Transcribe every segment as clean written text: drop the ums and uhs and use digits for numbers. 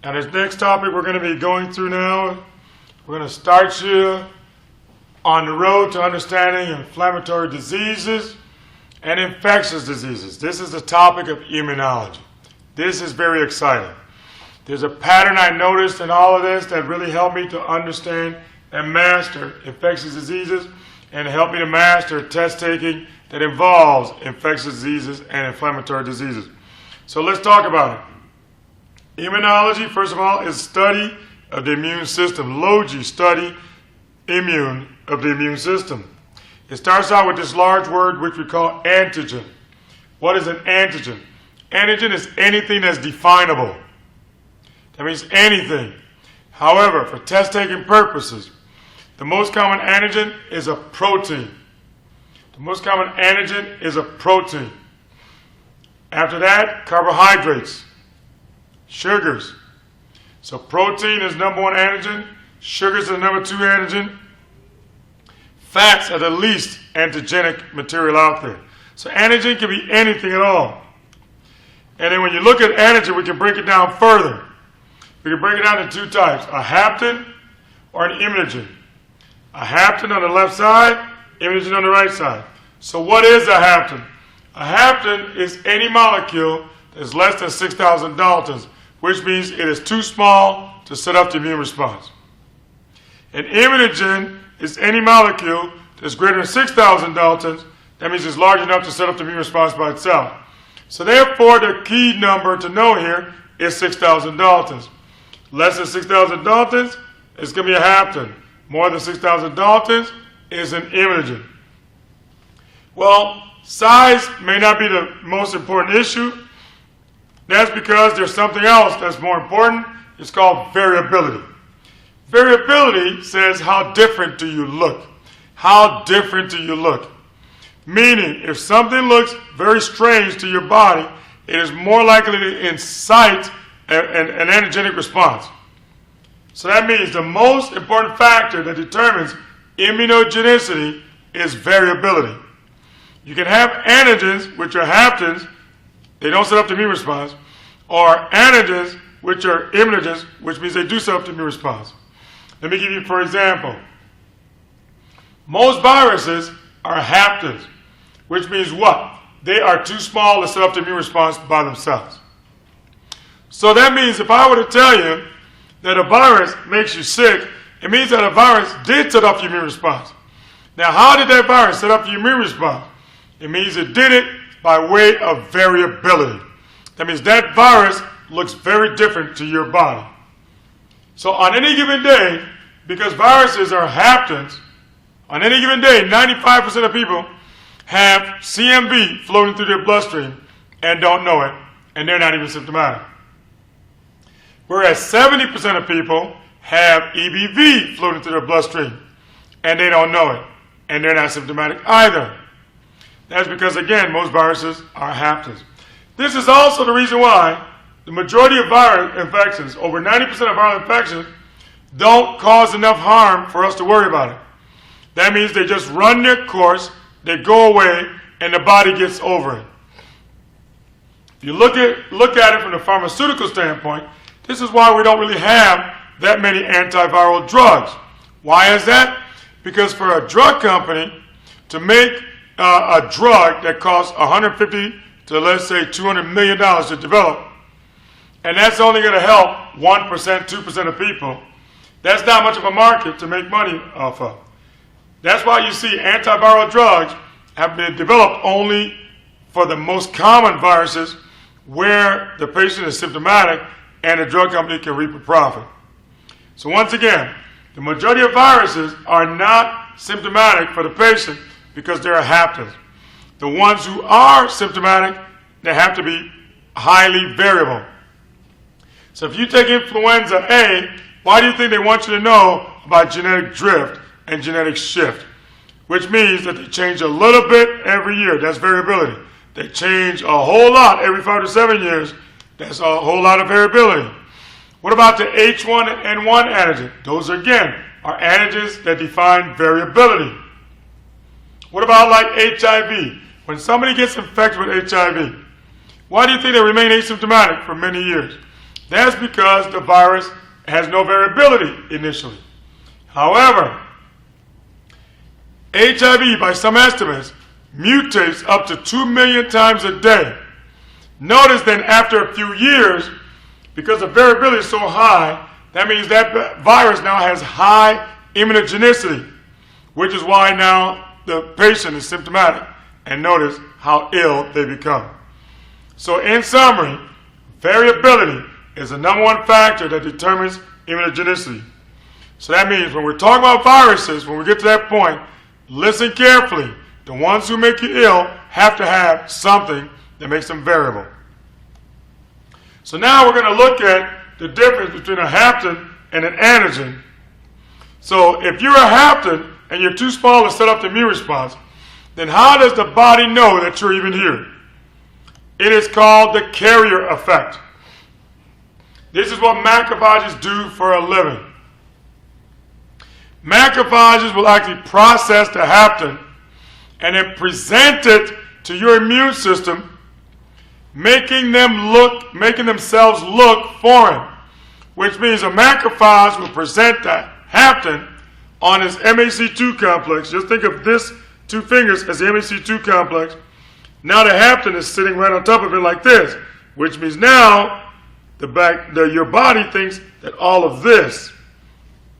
Now this next topic we're going to be going through now, we're going to start you on the road to understanding inflammatory diseases and infectious diseases. This is the topic of immunology. This is very exciting. There's a pattern I noticed in all of this that really helped me to understand and master infectious diseases and help me to master test taking that involves infectious diseases and inflammatory diseases. So let's talk about it. Immunology, first of all, is study of the immune system. Logi, study immune of the immune system. It starts out with this large word which we call antigen. What is an antigen? Antigen is anything that's definable. That means anything. However, for test-taking purposes, the most common antigen is a protein. The most common antigen is a protein. After that, carbohydrates, sugars. So protein is number one antigen. Sugars are number two antigen. Fats are the least antigenic material out there. So antigen can be anything at all. And then when you look at antigen, we can break it down further. We can break it down into two types, a hapten or an immunogen. A hapten on the left side, immunogen on the right side. So what is a hapten? A hapten is any molecule that is less than 6,000 Daltons, which means it is too small to set up the immune response. An immunogen is any molecule that is greater than 6,000 Daltons. That means it's large enough to set up the immune response by itself. So therefore, the key number to know here is 6,000 Daltons. Less than 6,000 Daltons, it's going to be a hapten. More than 6,000 Daltons is an immunogen. Well, size may not be the most important issue. That's because there's something else that's more important. It's called variability. Variability says how different do you look? How different do you look? Meaning, if something looks very strange to your body, it is more likely to incite an antigenic response. So that means the most important factor that determines immunogenicity is variability. You can have antigens, which are haptens, they don't set up the immune response, or antigens, which are immunogens, which means they do set up the immune response. Let me give you, for example, most viruses are haptens, which means what? They are too small to set up the immune response by themselves. So that means if I were to tell you that a virus makes you sick, it means that a virus did set up the immune response. Now, how did that virus set up the immune response? It means it did it by way of variability. That means that virus looks very different to your body. So on any given day, because viruses are haptens, on any given day, 95% of people have CMV floating through their bloodstream and don't know it, and they're not even symptomatic. Whereas 70% of people have EBV floating through their bloodstream, and they don't know it, and they're not symptomatic either. That's because, again, most viruses are haptens. This is also the reason why the majority of viral infections, over 90% of viral infections, don't cause enough harm for us to worry about it. That means they just run their course, they go away, and the body gets over it. If you look at it from the pharmaceutical standpoint, this is why we don't really have that many antiviral drugs. Why is that? Because for a drug company to make a drug that costs $150 to, let's say, $200 million to develop, and that's only going to help 1%, 2% of people, that's not much of a market to make money off of. That's why you see antiviral drugs have been developed only for the most common viruses where the patient is symptomatic and the drug company can reap a profit. So once again, the majority of viruses are not symptomatic for the patient because they're haptens. The ones who are symptomatic, they have to be highly variable. So if you take influenza A, why do you think they want you to know about genetic drift and genetic shift? Which means that they change a little bit every year. That's variability. They change a whole lot every 5 to 7 years. That's a whole lot of variability. What about the H1N1 antigen? Those, again, are antigens that define variability. What about like HIV? When somebody gets infected with HIV, why do you think they remain asymptomatic for many years? That's because the virus has no variability initially. However, HIV, by some estimates, mutates up to 2 million times a day. Notice then after a few years, because the variability is so high, that means that virus now has high immunogenicity, which is why now the patient is symptomatic. And notice how ill they become. So in summary, variability is the number one factor that determines immunogenicity. So that means when we're talking about viruses, when we get to that point, listen carefully. The ones who make you ill have to have something that makes them variable. So now we're going to look at the difference between a hapten and an antigen. So if you're a hapten and you're too small to set up the immune response, then how does the body know that you're even here? It is called the carrier effect. This is what macrophages do for a living. Macrophages will actually process the hapten and then present it to your immune system, making themselves look foreign, which means a macrophage will present the hapten on its MHC2 complex. Just think of this two fingers as the MHC2 complex. Now the hapten is sitting right on top of it like this, which means now your body thinks that all of this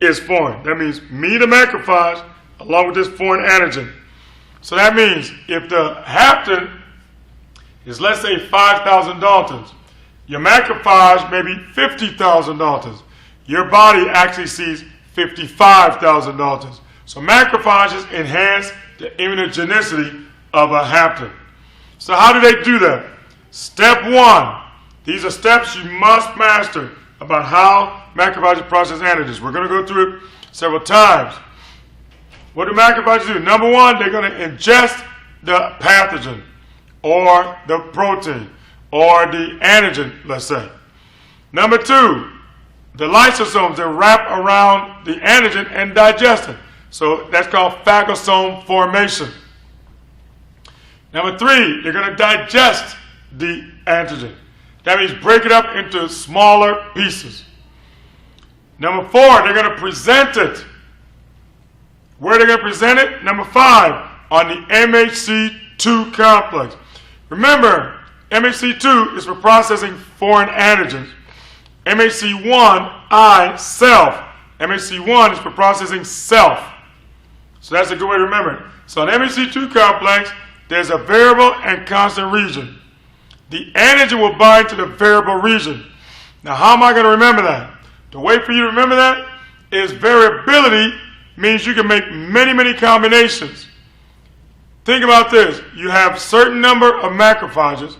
is foreign. That means me, the macrophage, along with this foreign antigen. So that means if the hapten is, let's say, 5,000 Daltons, your macrophage may be 50,000 Daltons. Your body actually sees 55,000 Daltons. So macrophages enhance the immunogenicity of a hapten. So how do they do that? Step one. These are steps you must master about how macrophages process antigens. We're going to go through it several times. What do macrophages do? Number one, they're going to ingest the pathogen or the protein or the antigen, let's say. Number two, the lysosomes, they wrap around the antigen and digest it. So that's called phagosome formation. Number three, they're going to digest the antigen. That means break it up into smaller pieces. Number four, they're going to present it. Where are they going to present it? Number five, on the MHC2 complex. Remember, MHC2 is for processing foreign antigens. MHC1, self. MHC1 is for processing self. So that's a good way to remember it. So on MHC2 complex, there's a variable and constant region. The antigen will bind to the variable region. Now, how am I going to remember that? The way for you to remember that is variability means you can make many, many combinations. Think about this. You have a certain number of macrophages,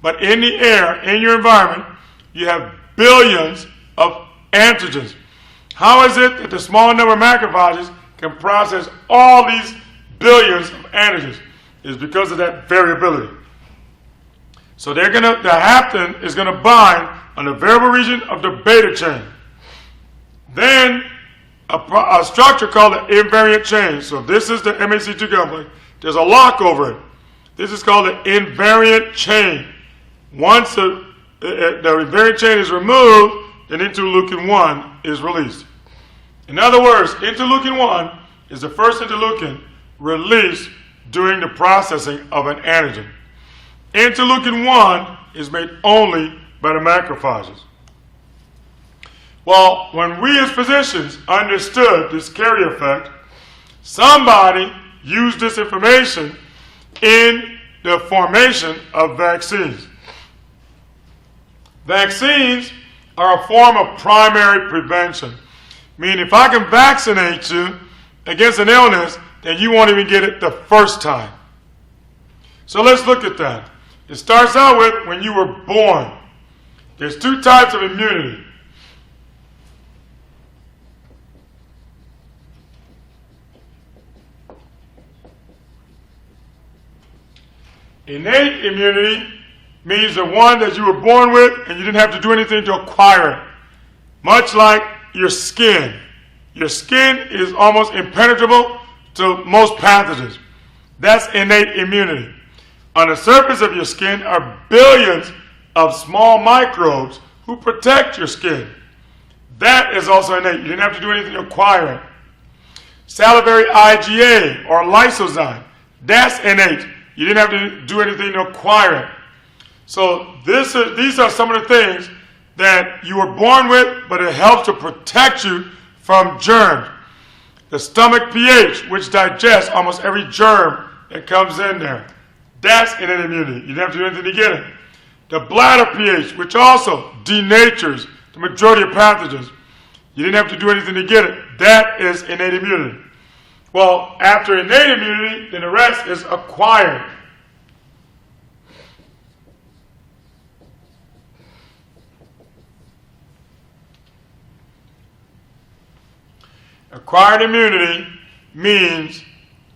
but in the air, in your environment, you have billions of antigens. How is it that the small number of macrophages can process all these billions of antigens? It's because of that variability. So the hapten is going to bind on the variable region of the beta chain. Then a structure called the invariant chain. So this is the MHC2 complex. There's a lock over it. This is called the invariant chain. Once the invariant chain is removed, then interleukin-1 is released. In other words, interleukin-1 is the first interleukin released during the processing of an antigen. Interleukin-1 is made only by the macrophages. Well, when we as physicians understood this carrier effect, somebody used this information in the formation of vaccines. Vaccines are a form of primary prevention. Meaning if I can vaccinate you against an illness, then you won't even get it the first time. So let's look at that. It starts out with when you were born. There's two types of immunity. Innate immunity means the one that you were born with and you didn't have to do anything to acquire it. Much like your skin. Your skin is almost impenetrable to most pathogens. That's innate immunity. On the surface of your skin are billions of small microbes who protect your skin. That is also innate. You didn't have to do anything to acquire it. Salivary IgA or lysozyme, that's innate. You didn't have to do anything to acquire it. So these are some of the things that you were born with, but it helps to protect you from germs. The stomach pH, which digests almost every germ that comes in there, that's innate immunity. You didn't have to do anything to get it. The bladder pH, which also denatures the majority of pathogens, you didn't have to do anything to get it. That is innate immunity. Well, after innate immunity, then the rest is acquired. Acquired immunity means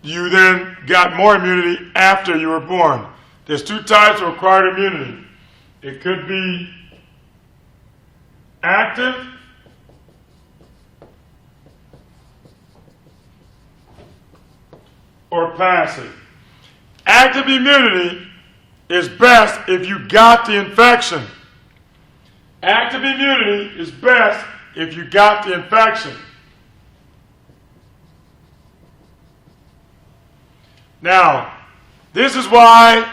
you then got more immunity after you were born. There's two types of acquired immunity. It could be active or passive. Active immunity is best if you got the infection. Active immunity is best if you got the infection. Now, this is why,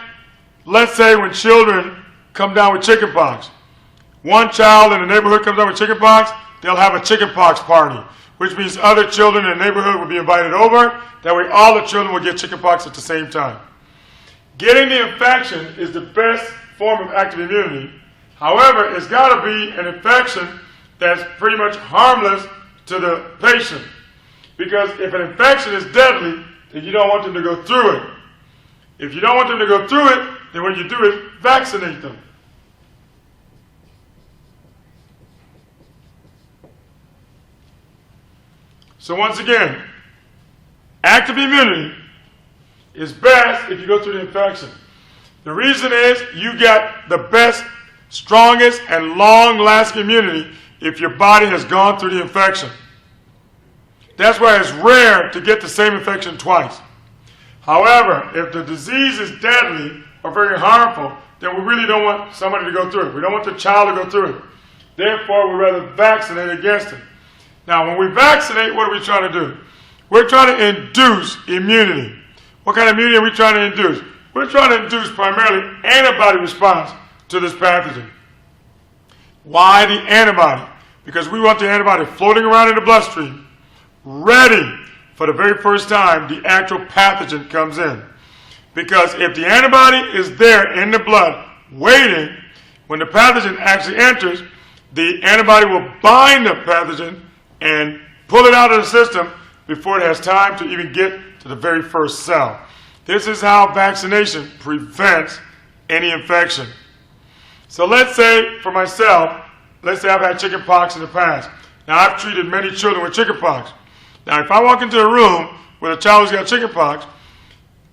let's say when children come down with chickenpox, one child in the neighborhood comes down with chickenpox, they'll have a chickenpox party, which means other children in the neighborhood will be invited over. That way all the children will get chickenpox at the same time. Getting the infection is the best form of active immunity. However, it's got to be an infection that's pretty much harmless to the patient. Because if an infection is deadly, then you don't want them to go through it. If you don't want them to go through it, then what you do is vaccinate them. So once again, active immunity is best if you go through the infection. The reason is you get the best, strongest, and long-lasting immunity if your body has gone through the infection. That's why it's rare to get the same infection twice. However, if the disease is deadly or very harmful, then we really don't want somebody to go through it. We don't want the child to go through it. Therefore, we'd rather vaccinate against it. Now, when we vaccinate, what are we trying to do? We're trying to induce immunity. What kind of immunity are we trying to induce? We're trying to induce primarily antibody response to this pathogen. Why the antibody? Because we want the antibody floating around in the bloodstream, ready for the very first time the actual pathogen comes in. Because if the antibody is there in the blood, waiting, when the pathogen actually enters, the antibody will bind the pathogen and pull it out of the system before it has time to even get to the very first cell. This is how vaccination prevents any infection. So let's say, for myself, let's say I've had chickenpox in the past. Now, I've treated many children with chickenpox. Now, if I walk into a room with a child who's got chickenpox,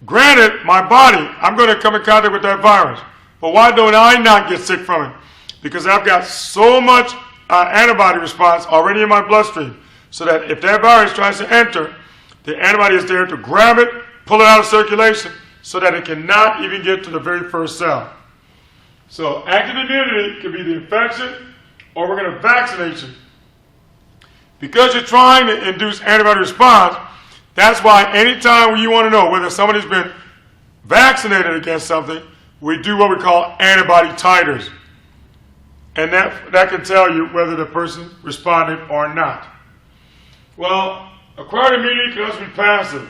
granted, my body, I'm going to come in contact with that virus. But why don't I not get sick from it? Because I've got so much antibody response already in my bloodstream, so that if that virus tries to enter, the antibody is there to grab it, pull it out of circulation, so that it cannot even get to the very first cell. So active immunity could be the infection, or we're going to vaccinate you. Because you're trying to induce antibody response, that's why anytime you want to know whether somebody's been vaccinated against something, we do what we call antibody titers. And that can tell you whether the person responded or not. Well, acquired immunity can also be passive.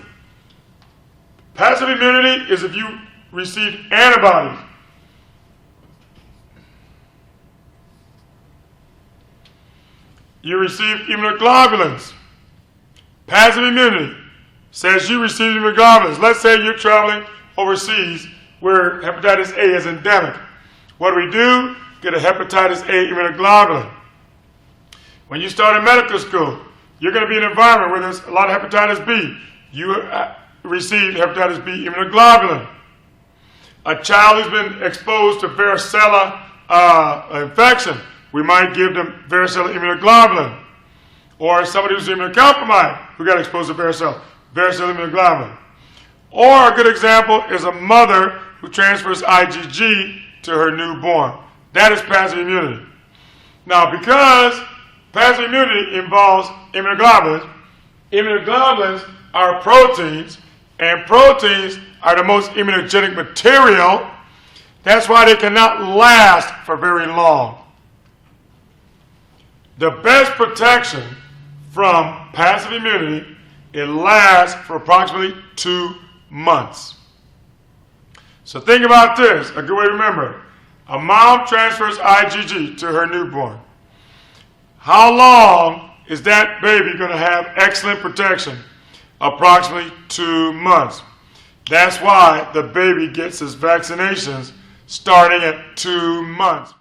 Passive immunity is if you receive antibodies. You receive immunoglobulins. Passive immunity says you receive immunoglobulins. Let's say you're traveling overseas where hepatitis A is endemic. What do? Get a hepatitis A immunoglobulin. When you start in medical school, you're going to be in an environment where there's a lot of hepatitis B. You receive hepatitis B immunoglobulin. A child who's been exposed to varicella infection, we might give them varicella immunoglobulin. Or somebody who's immunocompromised who got exposed to varicella immunoglobulin. Or a good example is a mother who transfers IgG to her newborn. That is passive immunity. Now, because passive immunity involves immunoglobulins, immunoglobulins are proteins, and proteins are the most immunogenic material. That's why they cannot last for very long. The best protection from passive immunity, it lasts for approximately 2 months. So think about this, a good way to remember it. A mom transfers IgG to her newborn. How long is that baby going to have excellent protection? Approximately 2 months. That's why the baby gets his vaccinations starting at 2 months.